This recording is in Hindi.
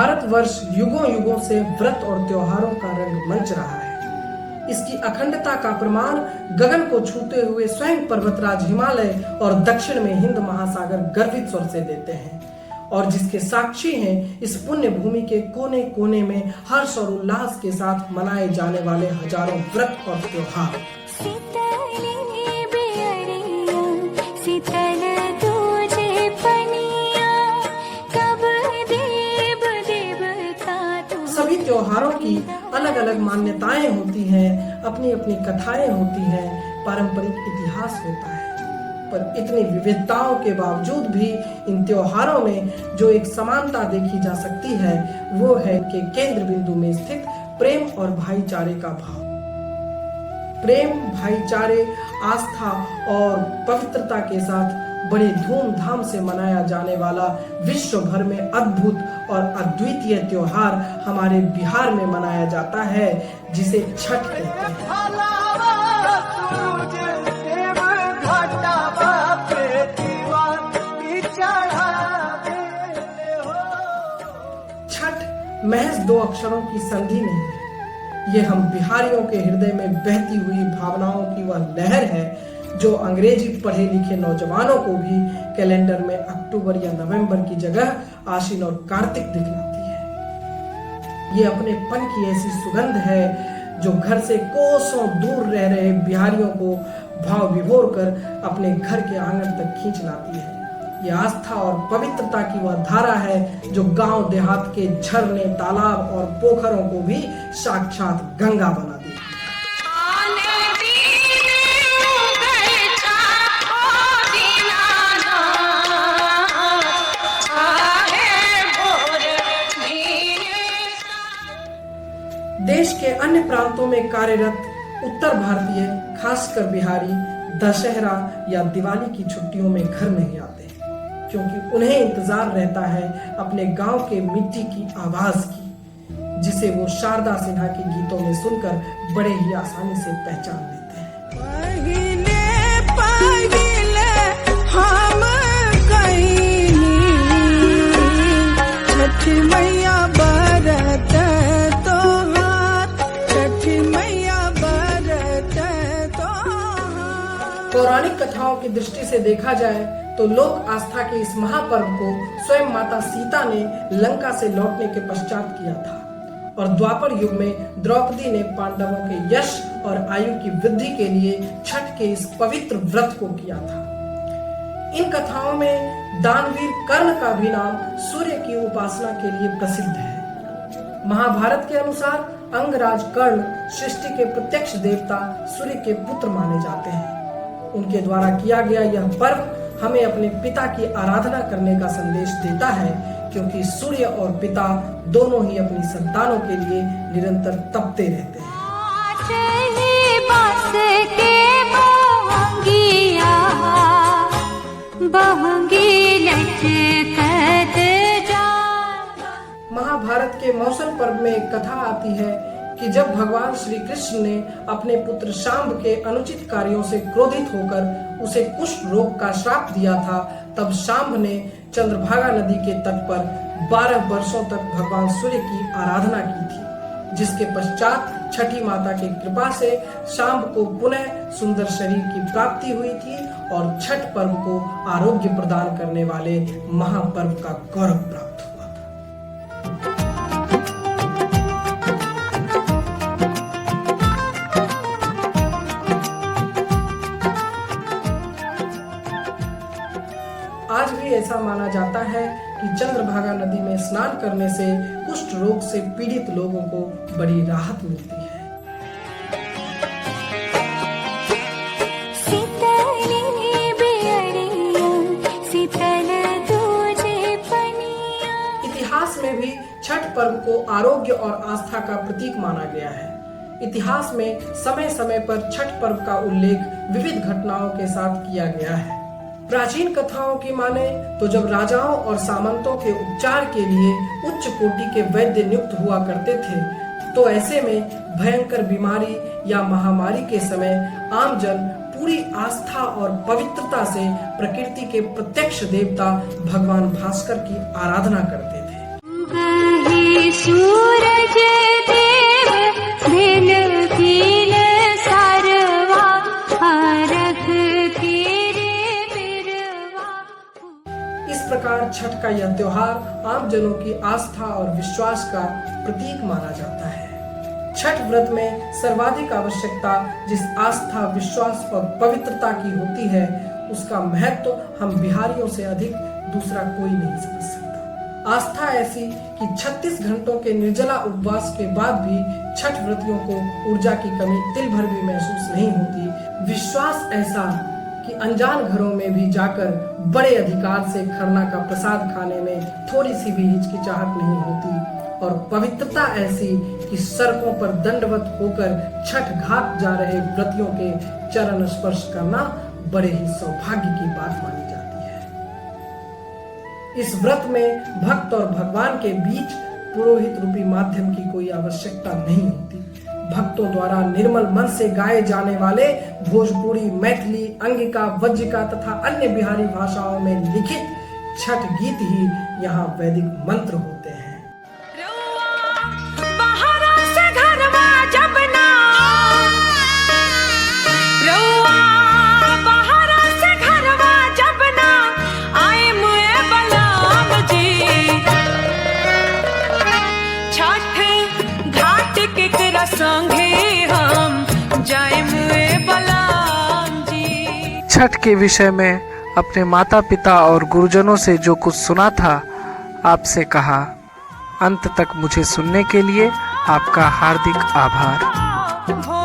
भारतवर्ष युगों युगों से व्रत और त्योहारों का रंग मंच रहा है। इसकी अखंडता का प्रमाण गगन को छूते हुए स्वयं पर्वतराज हिमालय और दक्षिण में हिंद महासागर गर्वित स्वर से देते हैं, और जिसके साक्षी हैं इस पुण्य भूमि के कोने कोने में हर्ष और उल्लास के साथ मनाए जाने वाले हजारों व्रत और त्योहार। सभी त्योहारों की अलग अलग मान्यताएं होती हैं, अपनी अपनी कथाएं होती हैं, पारंपरिक इतिहास होता है, पर इतनी विविधताओं के बावजूद भी इन त्योहारों में जो एक समानता देखी जा सकती है वो है कि केंद्र बिंदु में स्थित प्रेम और भाईचारे का भाव। प्रेम, भाईचारे, आस्था और पवित्रता के साथ बड़ी धूमधाम से मनाया जाने वाला विश्व भर में अद्भुत और अद्वितीय त्योहार हमारे बिहार में मनाया जाता है, जिसे छठ कहते हैं। छठ महज दो अक्षरों की संधि नहीं है, ये हम बिहारियों के हृदय में बहती हुई भावनाओं की वह लहर है जो अंग्रेजी पढ़े लिखे नौजवानों को भी कैलेंडर में अक्टूबर या नवंबर की जगह आश्विन और कार्तिक दिखलाती है। ये अपने पन की ऐसी सुगंध है जो घर से कोसों दूर रह रहे बिहारियों को भाव विभोर कर अपने घर के आंगन तक खींच लाती है। ये आस्था और पवित्रता की वह धारा है जो गांव देहात के झरने, तालाब और पोखरों को भी साक्षात गंगा बना देती है। देश के अन्य प्रांतों में कार्यरत उत्तर भारतीय, खासकर बिहारी, दशहरा या दिवाली की छुट्टियों में घर नहीं आते, क्योंकि उन्हें इंतजार रहता है अपने गांव के मिट्टी की आवाज की, जिसे वो शारदा सिन्हा के गीतों में सुनकर बड़े ही आसानी से पहचान लेते हैं। पौराणिक कथाओं की दृष्टि से देखा जाए तो लोक आस्था के इस महापर्व को स्वयं माता सीता ने लंका से लौटने के पश्चात किया था, और द्वापर युग में द्रौपदी ने पांडवों के यश और आयु की वृद्धि के लिए छठ के इस पवित्र व्रत को किया था। इन कथाओं में दानवीर कर्ण का भी नाम सूर्य की उपासना के लिए प्रसिद्ध है। महाभारत के अनुसार अंगराज कर्ण सृष्टि के प्रत्यक्ष देवता सूर्य के पुत्र माने जाते हैं। उनके द्वारा किया गया यह पर्व हमें अपने पिता की आराधना करने का संदेश देता है, क्योंकि सूर्य और पिता दोनों ही अपनी संतानों के लिए निरंतर तपते रहते हैं। महाभारत के मौसम पर्व में एक कथा आती है कि जब भगवान श्री कृष्ण ने अपने पुत्र शांब के अनुचित कार्यों से क्रोधित होकर उसे कुष्ठ रोग का श्राप दिया था, तब शांब ने चंद्रभागा नदी के तट पर 12 वर्षों तक भगवान सूर्य की आराधना की थी, जिसके पश्चात छठी माता की कृपा से शांब को पुनः सुंदर शरीर की प्राप्ति हुई थी और छठ पर्व को आरोग्य प्रदान करने वाले महापर्व का गौरव प्राप्त हुआ। आज भी ऐसा माना जाता है कि चंद्रभागा नदी में स्नान करने से कुष्ठ रोग से पीड़ित लोगों को बड़ी राहत मिलती है। इतिहास में भी छठ पर्व को आरोग्य और आस्था का प्रतीक माना गया है। इतिहास में समय समय पर छठ पर्व का उल्लेख विविध घटनाओं के साथ किया गया है। प्राचीन कथाओं की माने तो जब राजाओं और सामंतों के उपचार के लिए उच्च कोटि के वैद्य नियुक्त हुआ करते थे, तो ऐसे में भयंकर बीमारी या महामारी के समय आमजन पूरी आस्था और पवित्रता से प्रकृति के प्रत्यक्ष देवता भगवान भास्कर की आराधना करते थे। छठ का यह त्योहार आम जनों की आस्था और विश्वास का प्रतीक माना जाता है। छठ व्रत में सर्वाधिक आवश्यकता जिस आस्था, विश्वास और पवित्रता की होती है, उसका महत्व हम बिहारियों से अधिक दूसरा कोई नहीं समझ सकता। आस्था ऐसी कि 36 घंटों के निर्जला उपवास के बाद भी छठ व्रतियों को ऊर्जा की कमी तिल भर भी महसूस नहीं होती। विश्वास ऐसा कि अनजान घरों में भी जाकर बड़े अधिकार से खरना का प्रसाद खाने में थोड़ी सी भी हिचकिचाहट नहीं होती। और पवित्रता ऐसी कि सड़कों पर दंडवत होकर छठ घाट जा रहे व्रतियों के चरण स्पर्श करना बड़े ही सौभाग्य की बात मानी जाती है। इस व्रत में भक्त और भगवान के बीच पुरोहित रूपी माध्यम की कोई आवश्यकता नहीं होती। भक्तों द्वारा निर्मल मन से गाए जाने वाले भोजपुरी, मैथिली, अंगिका, वज्जिका तथा अन्य बिहारी भाषाओं में लिखित छठ गीत ही यहाँ वैदिक मंत्र होते हैं। छठ के विषय में अपने माता पिता और गुरुजनों से जो कुछ सुना था, आपसे कहा। अंत तक मुझे सुनने के लिए आपका हार्दिक आभार।